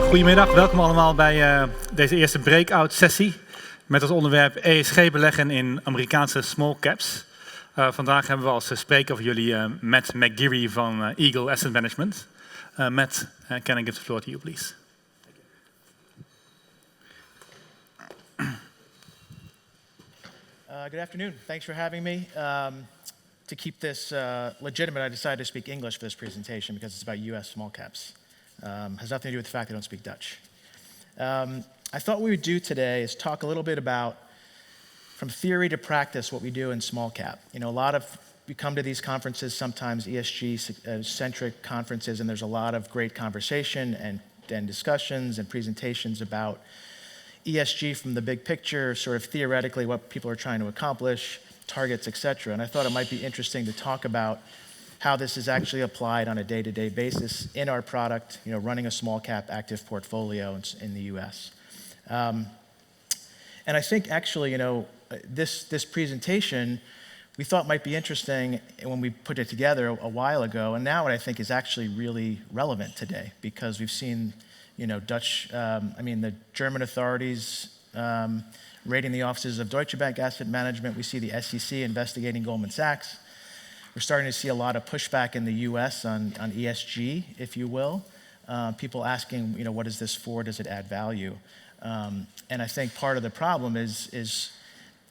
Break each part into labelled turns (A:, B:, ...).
A: Goedemiddag, welkom allemaal bij deze eerste breakout sessie met als onderwerp ESG beleggen in Amerikaanse small caps. Vandaag hebben we als spreker voor jullie Matt McGeary van Eagle Asset Management. Matt, can I give the floor to you, please?
B: Good afternoon. Thanks for having me. To keep this legitimate, I decided to speak English for this presentation because it's about U.S. small caps. Has nothing to do with the fact I don't speak Dutch. I thought what we would do today is talk a little bit about, from theory to practice, what we do in small cap. You know, we come to these conferences, sometimes ESG-centric conferences, and there's a lot of great conversation and discussions and presentations about ESG from the big picture, sort of theoretically what people are trying to accomplish, targets, et cetera. And I thought it might be interesting to talk about how this is actually applied on a day-to-day basis in our product, you know, running a small cap active portfolio in the US. And I think actually, you know, this presentation we thought might be interesting when we put it together a while ago, and now what I think is actually really relevant today because we've seen, you know, the German authorities raiding the offices of Deutsche Bank Asset Management. We see the SEC investigating Goldman Sachs. We're starting to see a lot of pushback in the U.S. on ESG, if you will. People asking, you know, what is this for? Does it add value? And I think part of the problem is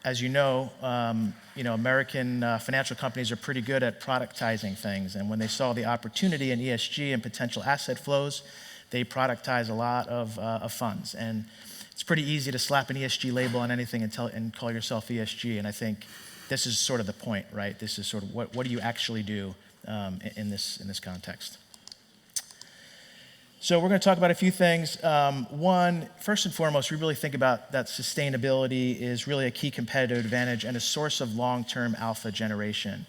B: as you know, American financial companies are pretty good at productizing things. And when they saw the opportunity in ESG and potential asset flows, they productize a lot of funds. And it's pretty easy to slap an ESG label on anything and call yourself ESG. And I think this is sort of the point, right? This is sort of what do you actually do in this context? So we're going to talk about a few things. One, first and foremost, we really think about that sustainability is really a key competitive advantage and a source of long-term alpha generation.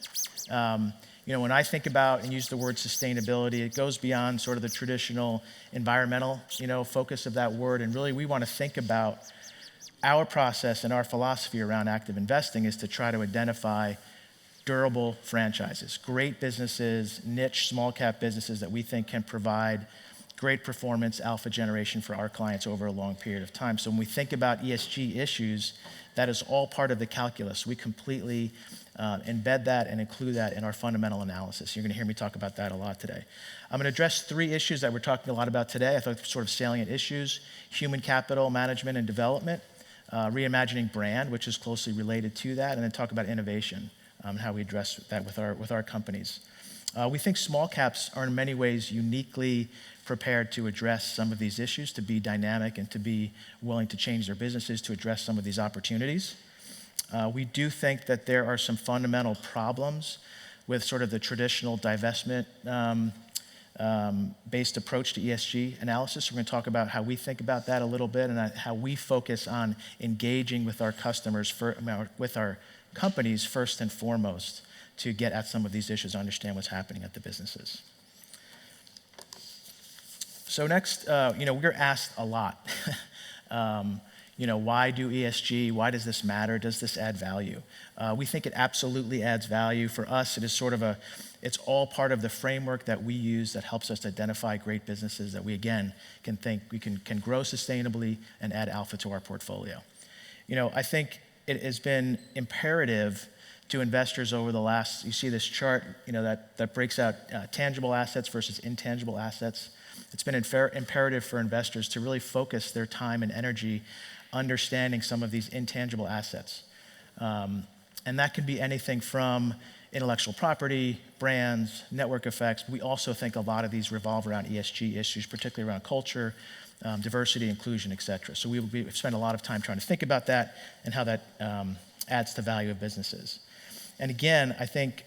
B: You know, when I think about and use the word sustainability, it goes beyond sort of the traditional environmental, you know, focus of that word. And really, we want to think about our process and our philosophy around active investing is to try to identify durable franchises, great businesses, niche small cap businesses that we think can provide great performance alpha generation for our clients over a long period of time. So when we think about ESG issues, that is all part of the calculus. We completely embed that and include that in our fundamental analysis. You're going to hear me talk about that a lot today. I'm going to address three issues that we're talking a lot about today. I thought sort of salient issues: human capital management and development, Reimagining Brand, which is closely related to that, and then talk about innovation and how we address that with our companies. We think small caps are in many ways uniquely prepared to address some of these issues, to be dynamic and to be willing to change their businesses to address some of these opportunities. We do think that there are some fundamental problems with sort of the traditional divestment based approach to ESG analysis. We're going to talk about how we think about that a little bit and how we focus on engaging with our customers, with our companies first and foremost, to get at some of these issues, understand what's happening at the businesses. So next, we're asked a lot, why do ESG? Why does this matter? Does this add value? We think it absolutely adds value. For us, it is sort of it's all part of the framework that we use that helps us to identify great businesses that we, again, can grow sustainably and add alpha to our portfolio. You know, I think it has been imperative to investors over the last, you see this chart, that breaks out tangible assets versus intangible assets. It's been imperative for investors to really focus their time and energy understanding some of these intangible assets. And that can be anything from intellectual property, brands, network effects. We also think a lot of these revolve around ESG issues, particularly around culture, diversity, inclusion, et cetera. So we've spent a lot of time trying to think about that and how that adds to value of businesses. And again, I think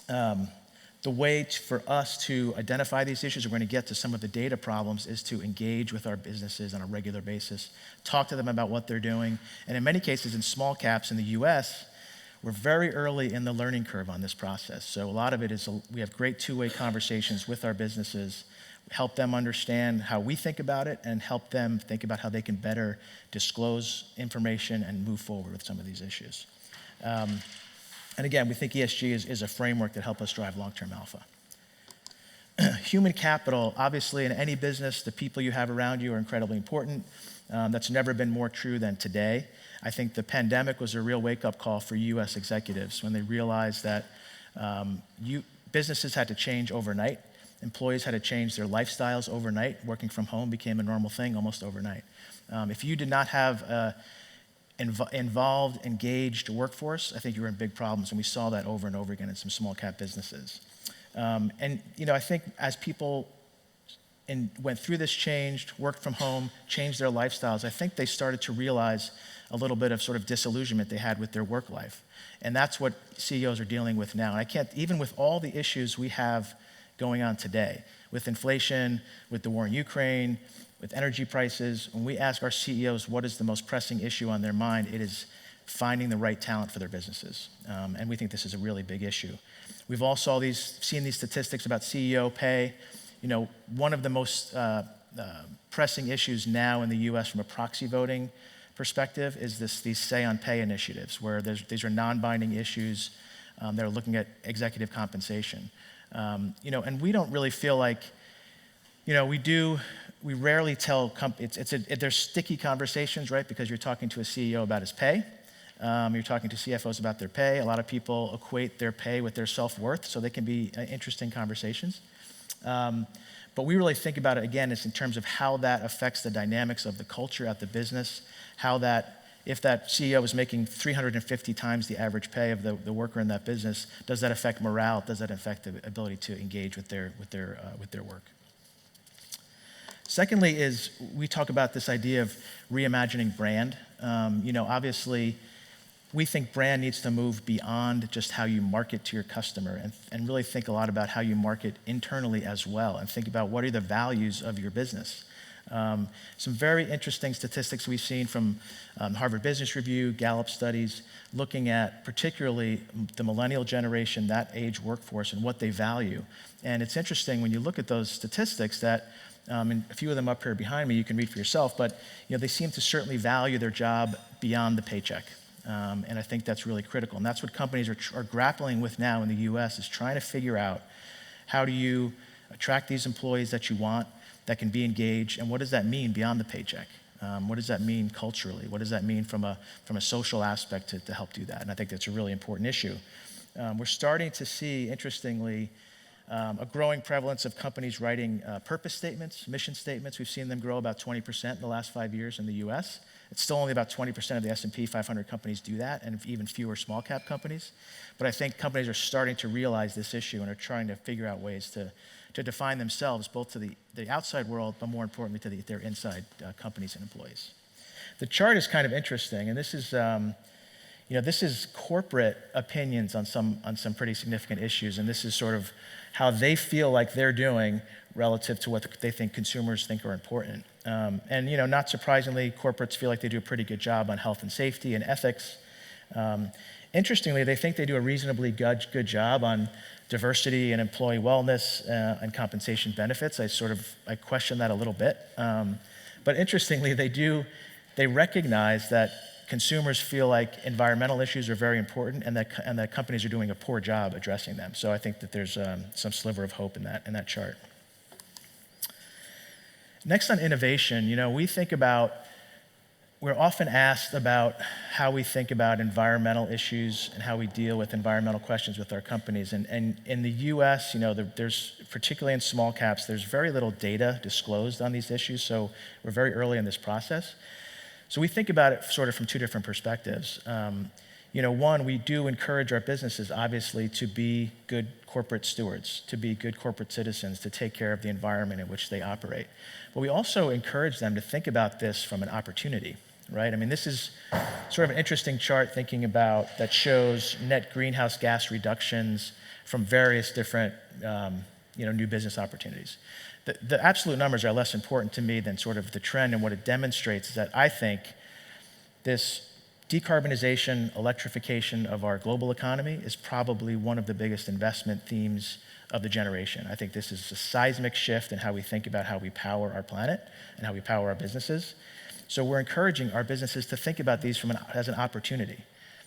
B: the way for us to identify these issues, we're going to get to some of the data problems, is to engage with our businesses on a regular basis, talk to them about what they're doing. And in many cases, in small caps in the US, we're very early in the learning curve on this process. So a lot of it is we have great two-way conversations with our businesses, help them understand how we think about it, and help them think about how they can better disclose information and move forward with some of these issues. And again, we think ESG is a framework that helps us drive long-term alpha. Human capital, obviously in any business, the people you have around you are incredibly important. That's never been more true than today. I think the pandemic was a real wake-up call for US executives when they realized that businesses had to change overnight. Employees had to change their lifestyles overnight. Working from home became a normal thing almost overnight. If you did not have an involved, engaged workforce, I think you were in big problems, and we saw that over and over again in some small cap businesses. I think as people went through this change, worked from home, changed their lifestyles, I think they started to realize a little bit of sort of disillusionment they had with their work life. And that's what CEOs are dealing with now. And even with all the issues we have going on today, with inflation, with the war in Ukraine, with energy prices, when we ask our CEOs what is the most pressing issue on their mind, it is finding the right talent for their businesses. And we think this is a really big issue. We've all seen these statistics about CEO pay. One of the most pressing issues now in the US from a proxy voting perspective is these say on pay initiatives, where these are non-binding issues that are looking at executive compensation. And we don't really feel like, we rarely tell companies, there's sticky conversations, right? Because you're talking to a CEO about his pay. You're talking to CFOs about their pay. A lot of people equate their pay with their self-worth, so they can be interesting conversations. But we really think about it, again, it's in terms of how that affects the dynamics of the culture at the business, if that CEO is making 350 times the average pay of the worker in that business, does that affect morale? Does that affect the ability to engage with their work? Secondly is we talk about this idea of reimagining brand. Obviously, we think brand needs to move beyond just how you market to your customer and really think a lot about how you market internally as well and think about what are the values of your business. Some very interesting statistics we've seen from Harvard Business Review, Gallup studies, looking at particularly the millennial generation, that age workforce, and what they value. And it's interesting when you look at those statistics that, and a few of them up here behind me you can read for yourself, but they seem to certainly value their job beyond the paycheck. And I think that's really critical. And that's what companies are grappling with now in the US, is trying to figure out how do you attract these employees that you want, that can be engaged, and what does that mean beyond the paycheck? What does that mean culturally? What does that mean from a social aspect to help do that? And I think that's a really important issue. We're starting to see, interestingly, a growing prevalence of companies writing purpose statements, mission statements. We've seen them grow about 20% in the last 5 years in the US. It's still only about 20% of the S&P 500 companies do that, and even fewer small cap companies. But I think companies are starting to realize this issue and are trying to figure out ways to define themselves both to the outside world, but more importantly to their inside companies and employees. The chart is kind of interesting, and this is corporate opinions on some pretty significant issues, and this is sort of how they feel like they're doing relative to what they think consumers think are important. And not surprisingly, corporates feel like they do a pretty good job on health and safety and ethics. Interestingly, they think they do a reasonably good job on diversity and employee wellness and compensation benefits. I question that a little bit. But interestingly, they recognize that consumers feel like environmental issues are very important and that companies are doing a poor job addressing them. So I think that there's some sliver of hope in that chart. Next on innovation, we're often asked about how we think about environmental issues and how we deal with environmental questions with our companies. And in the US, there's, particularly in small caps, there's very little data disclosed on these issues, so we're very early in this process. So we think about it sort of from two different perspectives. One, we do encourage our businesses, obviously, to be good corporate stewards, to be good corporate citizens, to take care of the environment in which they operate. But we also encourage them to think about this from an opportunity, right? I mean, this is sort of an interesting chart thinking about that shows net greenhouse gas reductions from various different, new business opportunities. The absolute numbers are less important to me than sort of the trend, and what it demonstrates is that I think this decarbonization, electrification of our global economy is probably one of the biggest investment themes of the generation. I think this is a seismic shift in how we think about how we power our planet and how we power our businesses. So we're encouraging our businesses to think about these as an opportunity,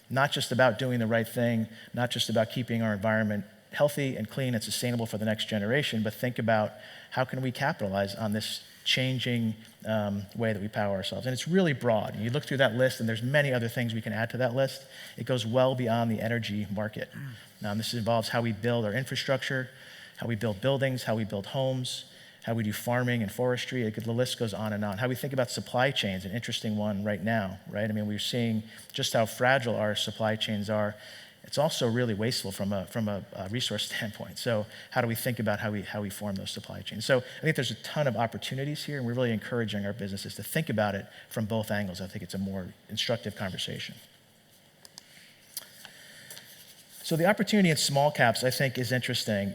B: not just about doing the right thing, not just about keeping our environment healthy and clean and sustainable for the next generation, but think about how can we capitalize on this changing way that we power ourselves. And it's really broad. You look through that list, and there's many other things we can add to that list. It goes well beyond the energy market. This involves how we build our infrastructure, how we build buildings, how we build homes, how we do farming and forestry. The list goes on and on. How we think about supply chains, an interesting one right now, right? I mean, we're seeing just how fragile our supply chains are. It's also really wasteful from a resource standpoint. So how do we think about how we form those supply chains? So I think there's a ton of opportunities here, and we're really encouraging our businesses to think about it from both angles. I think it's a more instructive conversation. So the opportunity in small caps, I think, is interesting.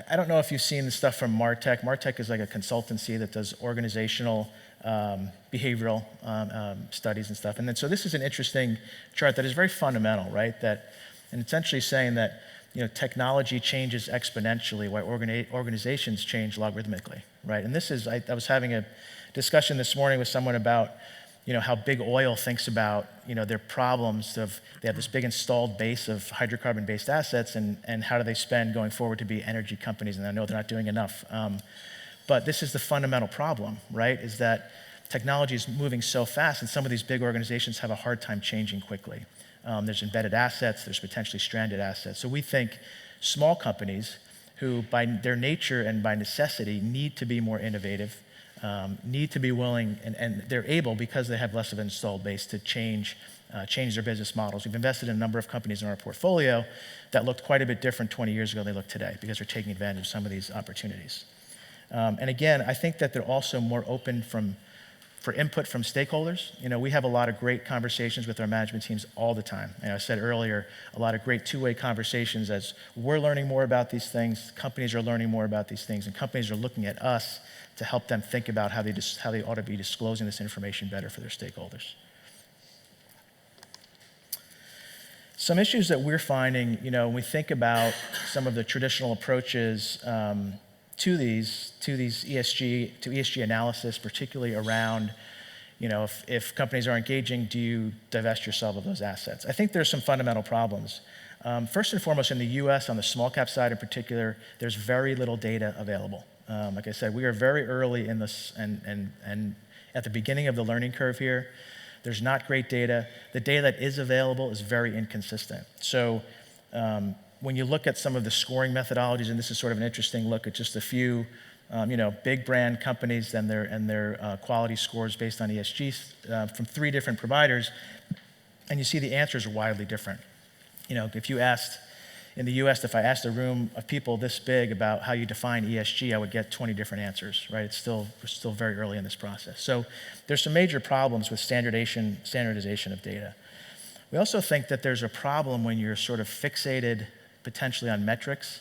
B: I don't know if you've seen the stuff from MarTech. MarTech is like a consultancy that does organizational behavioral studies and stuff. And then, so this is an interesting chart that is very fundamental, right? And it's essentially saying that technology changes exponentially while organizations change logarithmically, right? And this is, I was having a discussion this morning with someone about how big oil thinks about their problems they have this big installed base of hydrocarbon-based assets, and how do they spend going forward to be energy companies, and I know they're not doing enough. But this is the fundamental problem, right, is that technology is moving so fast, and some of these big organizations have a hard time changing quickly. There's embedded assets, there's potentially stranded assets. So we think small companies who, by their nature and by necessity, need to be more innovative, need to be willing, and they're able, because they have less of an installed base, to change their business models. We've invested in a number of companies in our portfolio that looked quite a bit different 20 years ago than they look today, because they're taking advantage of some of these opportunities. And again, I think that they're also more open for input from stakeholders. We have a lot of great conversations with our management teams all the time. And I said earlier, a lot of great two-way conversations as we're learning more about these things, companies are learning more about these things, and companies are looking at us to help them think about how they ought to be disclosing this information better for their stakeholders. Some issues that we're finding, when we think about some of the traditional approaches to ESG analysis, particularly around, if companies are engaging, do you divest yourself of those assets? I think there's some fundamental problems. First and foremost, in the US, on the small cap side in particular, there's very little data available. Like I said, we are very early in this and at the beginning of the learning curve here. There's not great data. The data that is available is very inconsistent. So when you look at some of the scoring methodologies, and this is sort of an interesting look at just a few big brand companies and their quality scores based on ESG from 3 different providers, and you see the answers are wildly different. If you asked, in the US, if I asked a room of people this big about how you define ESG, I would get 20 different answers, right? We're still very early in this process. So there's some major problems with standardization of data. We also think that there's a problem when you're sort of fixated potentially on metrics.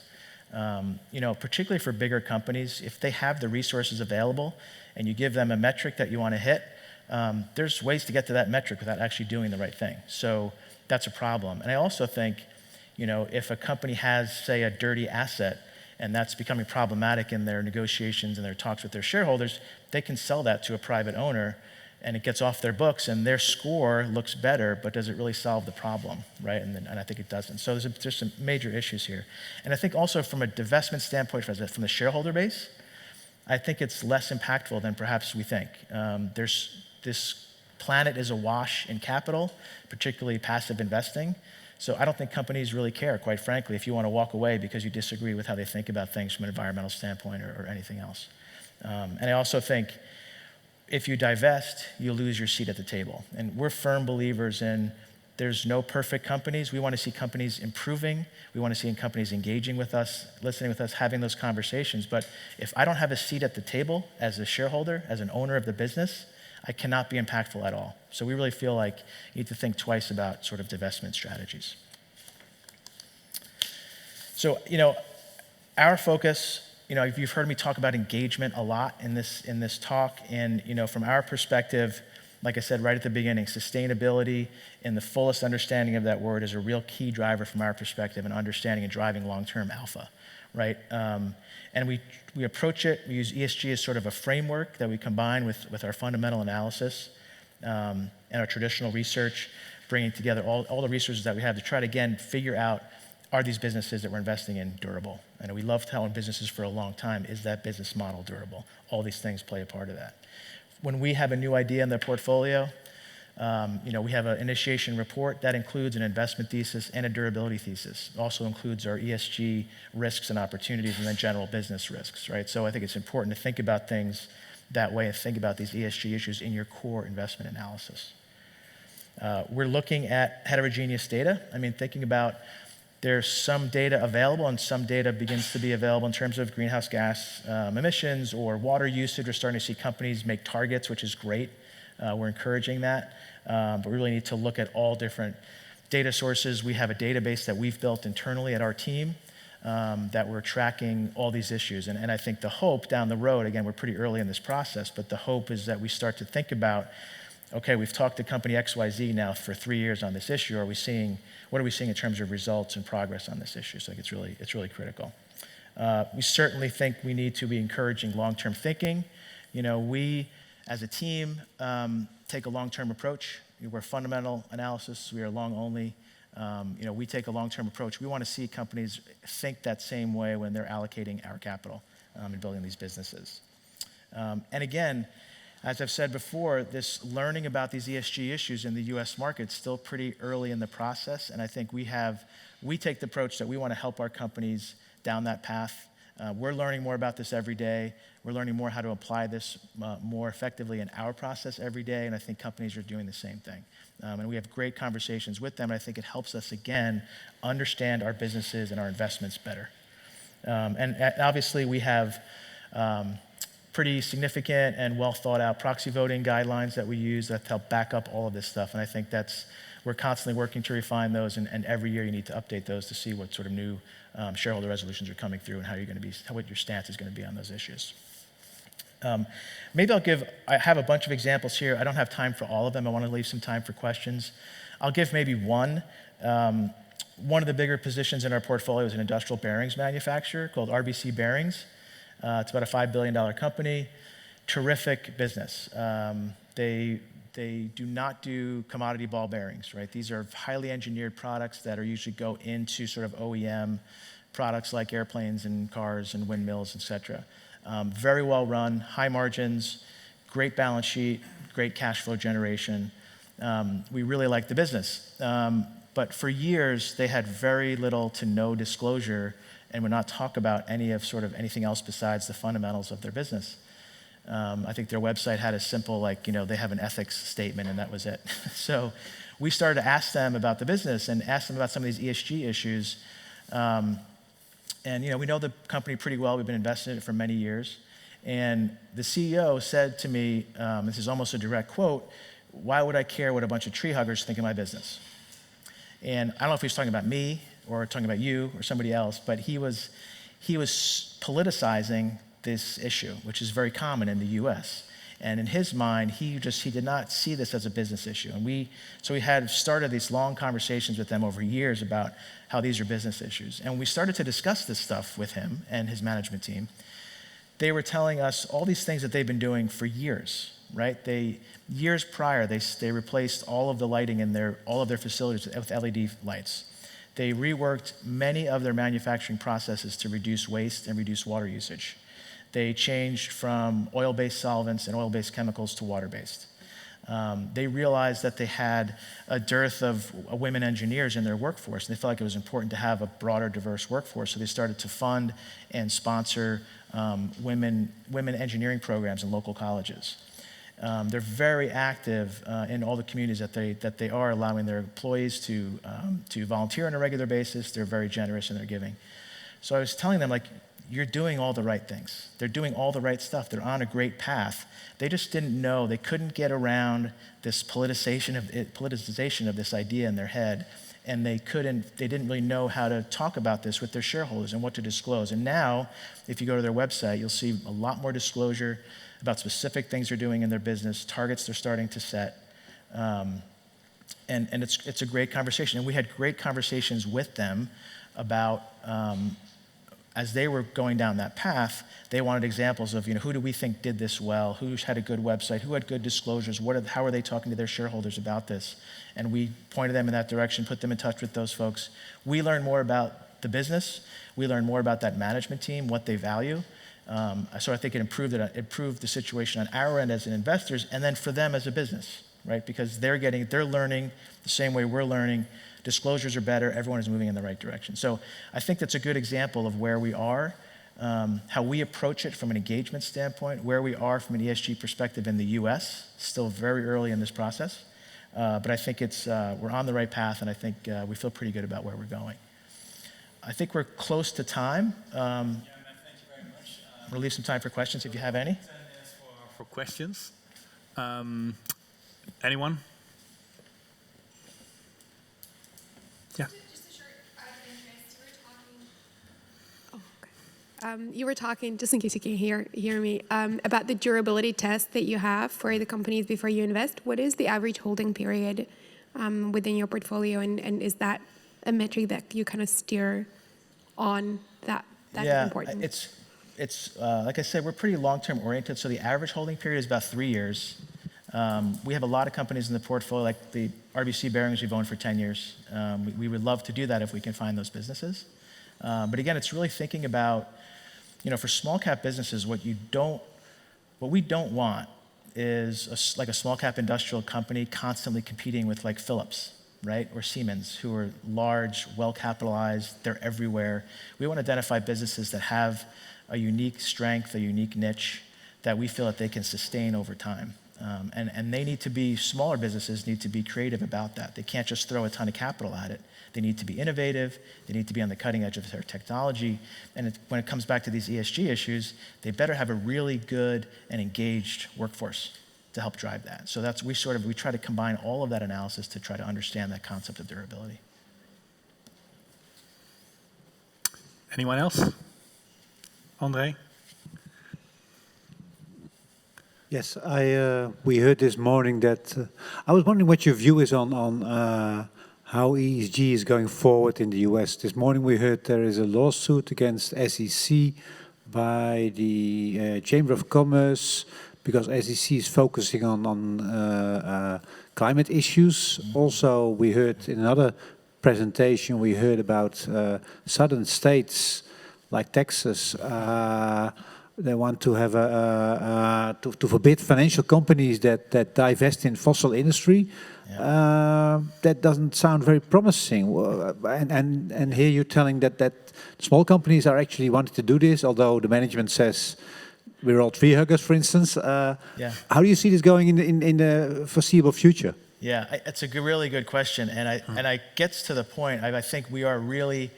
B: Particularly for bigger companies, if they have the resources available and you give them a metric that you want to hit, there's ways to get to that metric without actually doing the right thing. So that's a problem. And I also think, if a company has, say, a dirty asset, and that's becoming problematic in their negotiations and their talks with their shareholders, they can sell that to a private owner, and it gets off their books, and their score looks better, but does it really solve the problem, right? And I think it doesn't. So there's some major issues here. And I think also from a divestment standpoint, from the shareholder base, I think it's less impactful than perhaps we think. This planet is awash in capital, particularly passive investing. So I don't think companies really care, quite frankly, if you want to walk away because you disagree with how they think about things from an environmental standpoint or anything else. And I also think if you divest, you lose your seat at the table. And we're firm believers in there's no perfect companies. We want to see companies improving. We want to see companies engaging with us, listening with us, having those conversations. But if I don't have a seat at the table as a shareholder, as an owner of the business, I cannot be impactful at all. So we really feel like you need to think twice about sort of divestment strategies. So, our focus, you've heard me talk about engagement a lot in this talk. And, from our perspective, like I said right at the beginning, sustainability in the fullest understanding of that word is a real key driver from our perspective in understanding and driving long-term alpha, right? And we approach it, we use ESG as sort of a framework that we combine with our fundamental analysis and our traditional research, bringing together all the resources that we have to try to, again, figure out, are these businesses that we're investing in durable? And we love telling businesses for a long time, is that business model durable? All these things play a part of that. When we have a new idea in the portfolio, we have an initiation report that includes an investment thesis and a durability thesis. It also includes our ESG risks and opportunities and then general business risks, right? So I think it's important to think about things that way and think about these ESG issues in your core investment analysis. We're looking at heterogeneous data. Thinking about there's some data available and some data begins to be available in terms of greenhouse gas emissions or water usage. We're starting to see companies make targets, which is great. We're encouraging that, but we really need to look at all different data sources. We have a database that we've built internally at our team that we're tracking all these issues. And I think the hope down the road, again, we're pretty early in this process, but the hope is that we start to think about, okay, we've talked to company XYZ now for 3 years on this issue. What are we seeing in terms of results and progress on this issue? So I think it's really critical. We certainly think we need to be encouraging long-term thinking. We, as a team, take a long-term approach. We're fundamental analysis. We are long only. We take a long-term approach. We want to see companies think that same way when they're allocating our capital and building these businesses. And again, as I've said before, this learning about these ESG issues in the US market is still pretty early in the process, and I think we take the approach that we want to help our companies down that path. We're learning more about this every day. We're learning more how to apply this more effectively in our process every day, and I think companies are doing the same thing. And we have great conversations with them, and I think it helps us, again, understand our businesses and our investments better. And obviously, we have pretty significant and well thought out proxy voting guidelines that we use that help back up all of this stuff. And I think we're constantly working to refine those, and every year you need to update those to see what sort of new shareholder resolutions are coming through and what your stance is going to be on those issues. Maybe I have a bunch of examples here. I don't have time for all of them. I want to leave some time for questions. I'll give maybe one. One of the bigger positions in our portfolio is an industrial bearings manufacturer called RBC Bearings. It's about a $5 billion company, terrific business. They do not do commodity ball bearings, right? These are highly engineered products that are usually go into sort of OEM products like airplanes and cars and windmills, et cetera. Very well run, high margins, great balance sheet, great cash flow generation. We really like the business. But for years, they had very little to no disclosure and would not talk about anything else besides the fundamentals of their business. I think their website had a simple, they have an ethics statement and that was it. So we started to ask them about the business and ask them about some of these ESG issues. And we know the company pretty well. We've been invested in it for many years. And the CEO said to me, this is almost a direct quote, "Why would I care what a bunch of tree huggers think of my business?" And I don't know if he was talking about me or talking about you or somebody else, but he was politicizing this issue, which is very common in the US. And in his mind, he did not see this as a business issue. And so we had started these long conversations with them over years about how these are business issues. And when we started to discuss this stuff with him and his management team, they were telling us all these things that they've been doing for years, right? Years prior, they replaced all of the lighting in all of their facilities with LED lights. They reworked many of their manufacturing processes to reduce waste and reduce water usage. They changed from oil-based solvents and oil-based chemicals to water-based. They realized that they had a dearth of women engineers in their workforce, and they felt like it was important to have a broader, diverse workforce, so they started to fund and sponsor women engineering programs in local colleges. They're very active in all the communities that they are, allowing their employees to volunteer on a regular basis. They're very generous in their giving. So I was telling them, you're doing all the right things. They're doing all the right stuff. They're on a great path. They just didn't know. They couldn't get around this politicization of this idea in their head, and they didn't really know how to talk about this with their shareholders and what to disclose. And now, if you go to their website, you'll see a lot more disclosure about specific things they're doing in their business, targets they're starting to set. And it's a great conversation. And we had great conversations with them about as they were going down that path, they wanted examples of, who do we think did this well, who had a good website, who had good disclosures, how are they talking to their shareholders about this? And we pointed them in that direction, put them in touch with those folks. We learned more about the business. We learned more about that management team, what they value. So I think it improved the situation on our end as investors, and then for them as a business, right? Because they're learning the same way we're learning. Disclosures are better. Everyone is moving in the right direction. So I think that's a good example of where we are, how we approach it from an engagement standpoint, where we are from an ESG perspective in the US, still very early in this process. But I think we're on the right path, and I think we feel pretty good about where we're going. I think we're close to time.
A: Thank you very much.
B: We'll leave some time for questions if you have any.
A: 10 minutes for questions. Anyone? Yeah.
C: Just a short out of interest, you were talking, just in case you can hear me, about the durability test that you have for the companies before you invest. What is the average holding period within your portfolio, and is that a metric that you kind of steer on that important?
B: Yeah, it's like I said, we're pretty long-term oriented, so the average holding period is about 3 years. We have a lot of companies in the portfolio, like the RBC Bearings we've owned for 10 years. We would love to do that if we can find those businesses. But again, it's really thinking about, for small cap businesses, what we don't want is like a small cap industrial company constantly competing with like Philips, right? Or Siemens, who are large, well-capitalized, they're everywhere. We want to identify businesses that have a unique strength, a unique niche that we feel that they can sustain over time. And they need to be, smaller businesses need to be creative about that. They can't just throw a ton of capital at it. They need to be innovative. They need to be on the cutting edge of their technology. And when it comes back to these ESG issues, they better have a really good and engaged workforce to help drive that. So we try to combine all of that analysis to try to understand that concept of durability.
A: Anyone else? Andre?
D: Yes, we heard this morning that I was wondering what your view is on how ESG is going forward in the US. This morning we heard there is a lawsuit against SEC by the Chamber of Commerce because SEC is focusing on climate issues. Also, we heard in another presentation we heard about southern states like Texas. They want to have to forbid financial companies that divest in fossil industry. Yeah. That doesn't sound very promising. And here you're telling that small companies are actually wanting to do this, although the management says we're all tree huggers, for instance. How do you see this going in the foreseeable future?
B: Yeah, it's a really good question, and it gets to the point. I think we are really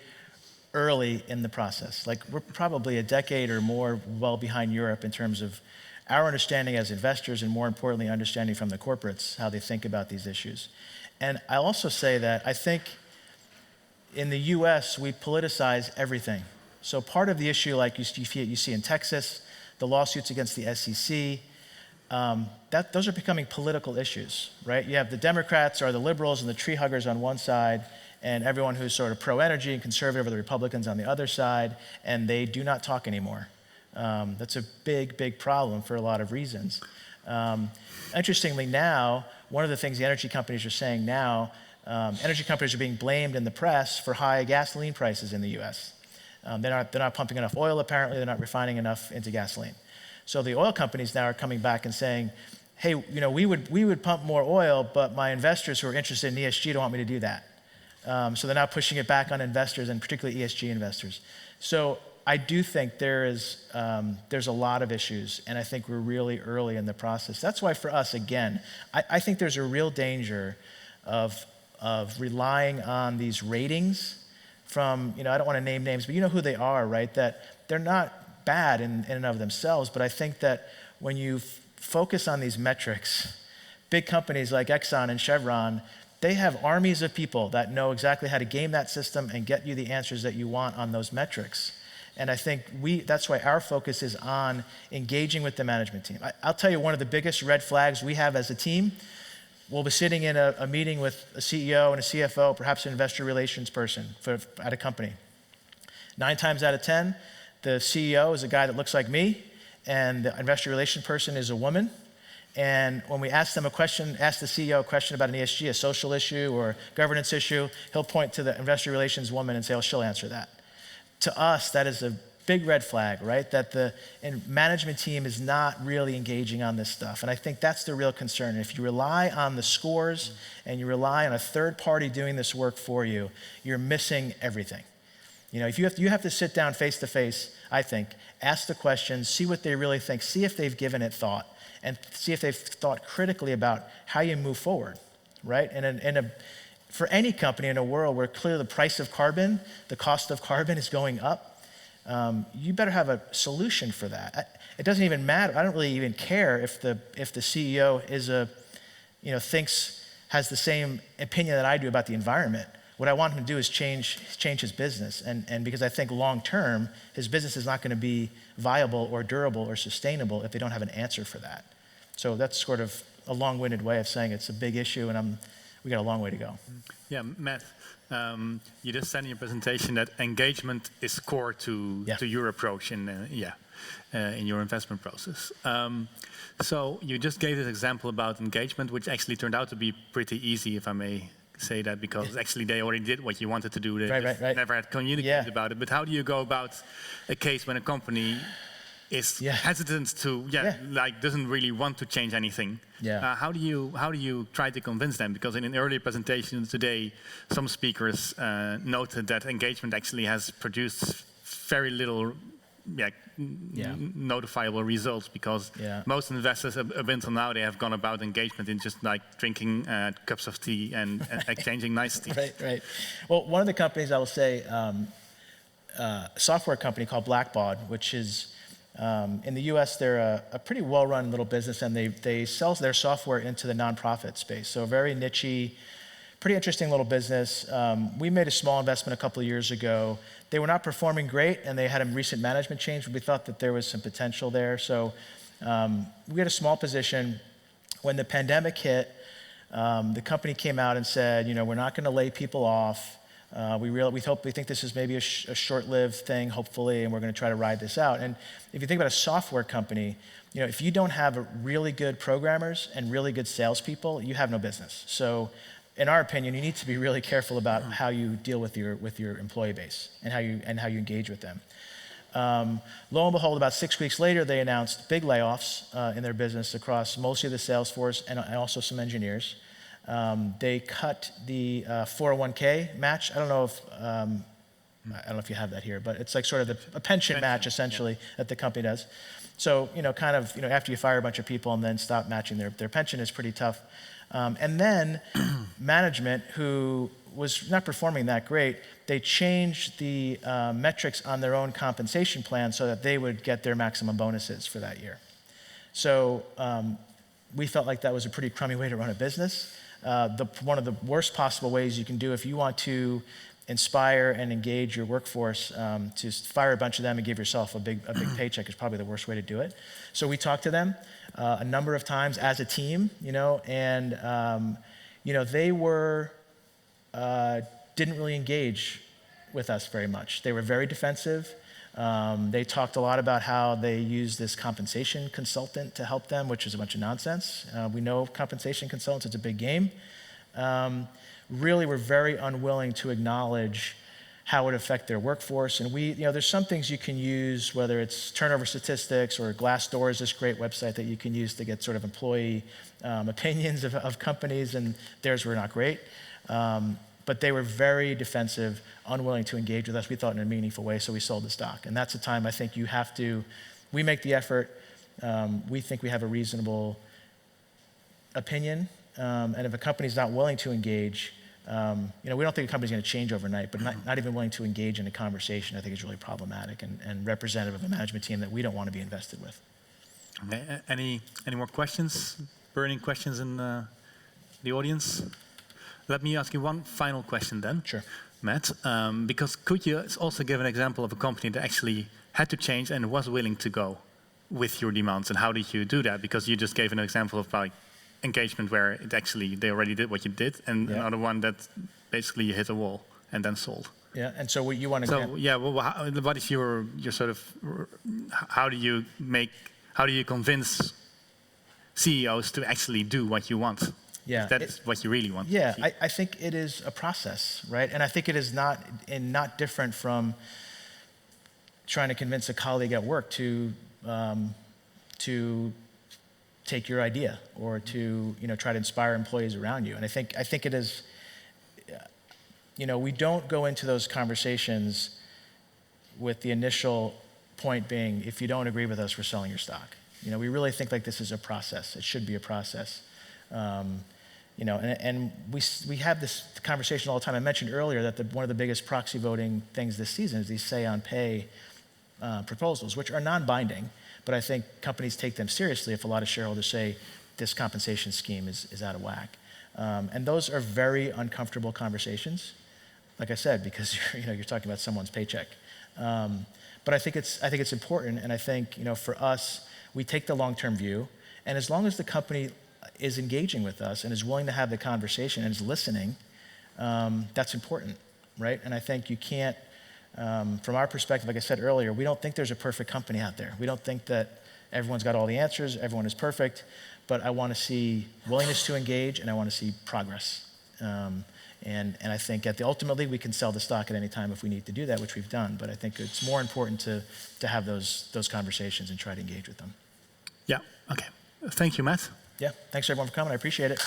B: early in the process. Like, we're probably a decade or more well behind Europe in terms of our understanding as investors, and more importantly, understanding from the corporates how they think about these issues. And I'll also say that I think in the US, we politicize everything. So part of the issue, like you see in Texas, the lawsuits against the SEC, those are becoming political issues, right? You have the Democrats or the liberals and the tree huggers on one side, and everyone who's sort of pro-energy and conservative are the Republicans on the other side, and they do not talk anymore. That's a big, big problem for a lot of reasons. Interestingly now, one of the things the energy companies are saying now, energy companies are being blamed in the press for high gasoline prices in the US. They're not pumping enough oil, apparently. They're not refining enough into gasoline. So the oil companies now are coming back and saying, hey, we would pump more oil, but my investors who are interested in ESG don't want me to do that. So they're now pushing it back on investors, and particularly ESG investors. So I do think there's a lot of issues, and I think we're really early in the process. That's why for us, again, I think there's a real danger of relying on these ratings from, I don't want to name names, but you know who they are, right? That they're not bad in and of themselves, but I think that when you focus on these metrics, big companies like Exxon and Chevron, they have armies of people that know exactly how to game that system and get you the answers that you want on those metrics. And I think that's why our focus is on engaging with the management team. I'll tell you one of the biggest red flags we have as a team. We'll be sitting in a meeting with a CEO and a CFO, perhaps an investor relations person at a company. 9 times out of 10, the CEO is a guy that looks like me, and the investor relations person is a woman. And when we ask them a question, ask the CEO a question about an ESG, a social issue or governance issue, he'll point to the investor relations woman and say, oh, she'll answer that. To us, that is a big red flag, right? That the management team is not really engaging on this stuff. And I think that's the real concern. If you rely on the scores and you rely on a third party doing this work for you, you're missing everything. You know, if you have to sit down face to face, I think, ask the questions, see what they really think, see if they've given it thought, and see if they've thought critically about how you move forward, right? And for any company in a world where clearly the price of carbon, the cost of carbon is going up, you better have a solution for that. It doesn't even matter. I don't really even care if the CEO is has the same opinion that I do about the environment. What I want him to do is change his business. And because I think long term, his business is not going to be viable or durable or sustainable if they don't have an answer for that. So that's sort of a long-winded way of saying it's a big issue, and we got a long way to go.
A: Yeah, Matt, you just said in your presentation that engagement is core to your approach in your investment process. So you just gave this example about engagement, which actually turned out to be pretty easy, if I may say that, because actually they already did what you wanted to do. They
B: Right.
A: never had communicated about it. But how do you go about a case when a company is hesitant to, like doesn't really want to change anything? How do you try to convince them? Because in an earlier presentation today, some speakers noted that engagement actually has produced very little notifiable results, because most investors up until now, they have gone about engagement in just like drinking cups of tea and exchanging niceties.
B: Right. Well, one of the companies I will say, a software company called Blackbaud, which is in the US, they're a pretty well-run little business, and they sell their software into the nonprofit space. So a very niche-y, pretty interesting little business. We made a small investment a couple of years ago. They were not performing great, and they had a recent management change, but we thought that there was some potential there. So we had a small position. When the pandemic hit, the company came out and said, we're not going to lay people off. We think this is maybe a short-lived thing, hopefully, and we're going to try to ride this out. And if you think about a software company, if you don't have really good programmers and really good salespeople, you have no business. So in our opinion, you need to be really careful about how you deal with your employee base and how you engage with them. Lo and behold, about 6 weeks later, they announced big layoffs in their business across mostly the sales force and also some engineers. They cut the 401k match. I don't know if you have that here, but it's like sort of a pension match essentially that the company does. So after you fire a bunch of people and then stop matching their pension is pretty tough. And then management, who was not performing that great, they changed the metrics on their own compensation plan so that they would get their maximum bonuses for that year. So we felt like that was a pretty crummy way to run a business. One of the worst possible ways you can do if you want to inspire and engage your workforce, to fire a bunch of them and give yourself a big paycheck is probably the worst way to do it. So we talked to them a number of times as a team, and they didn't really engage with us very much. They were very defensive. They talked a lot about how they use this compensation consultant to help them, which is a bunch of nonsense. We know compensation consultants, it's a big game. Really were very unwilling to acknowledge how it would affect their workforce. And there's some things you can use, whether it's turnover statistics or Glassdoor is this great website that you can use to get sort of employee opinions of companies, and theirs were not great. But they were very defensive, unwilling to engage with us, we thought, in a meaningful way, so we sold the stock. And that's a time I think we make the effort, we think we have a reasonable opinion, and if a company's not willing to engage, we don't think a company's going to change overnight, but not even willing to engage in a conversation, I think is really problematic and representative of a management team that we don't want to be invested with.
A: Okay. Any more questions? Burning questions in the audience? Let me ask you one final question then.
B: Sure.
A: Matt, because could you also give an example of a company that actually had to change and was willing to go with your demands, and how did you do that? Because you just gave an example of like engagement where they already did what you did, and another one that basically you hit a wall and then sold.
B: Yeah, and so you want to.
A: So yeah, well, what is your sort of? How do you convince CEOs to actually do what you want?
B: Yeah,
A: if that is what you really want.
B: Yeah, I think it is a process, right? And I think it is not different from trying to convince a colleague at work to take your idea or to try to inspire employees around you. And I think it is. We don't go into those conversations with the initial point being, if you don't agree with us, we're selling your stock. We really think like this is a process. It should be a process. And we have this conversation all the time. I mentioned earlier that one of the biggest proxy voting things this season is these say-on-pay proposals, which are non-binding, but I think companies take them seriously if a lot of shareholders say this compensation scheme is out of whack. And those are very uncomfortable conversations, like I said, because you're talking about someone's paycheck. But I think it's important, and I think for us, we take the long-term view, and as long as the company is engaging with us and is willing to have the conversation and is listening, that's important, right? And I think you can't, from our perspective, like I said earlier, we don't think there's a perfect company out there. We don't think that everyone's got all the answers, everyone is perfect, but I want to see willingness to engage, and I want to see progress. And I think ultimately we can sell the stock at any time if we need to do that, which we've done. But I think it's more important to have those conversations and try to engage with them.
A: Yeah. Okay. Thank you, Matt.
B: Yeah. Thanks everyone for coming. I appreciate it.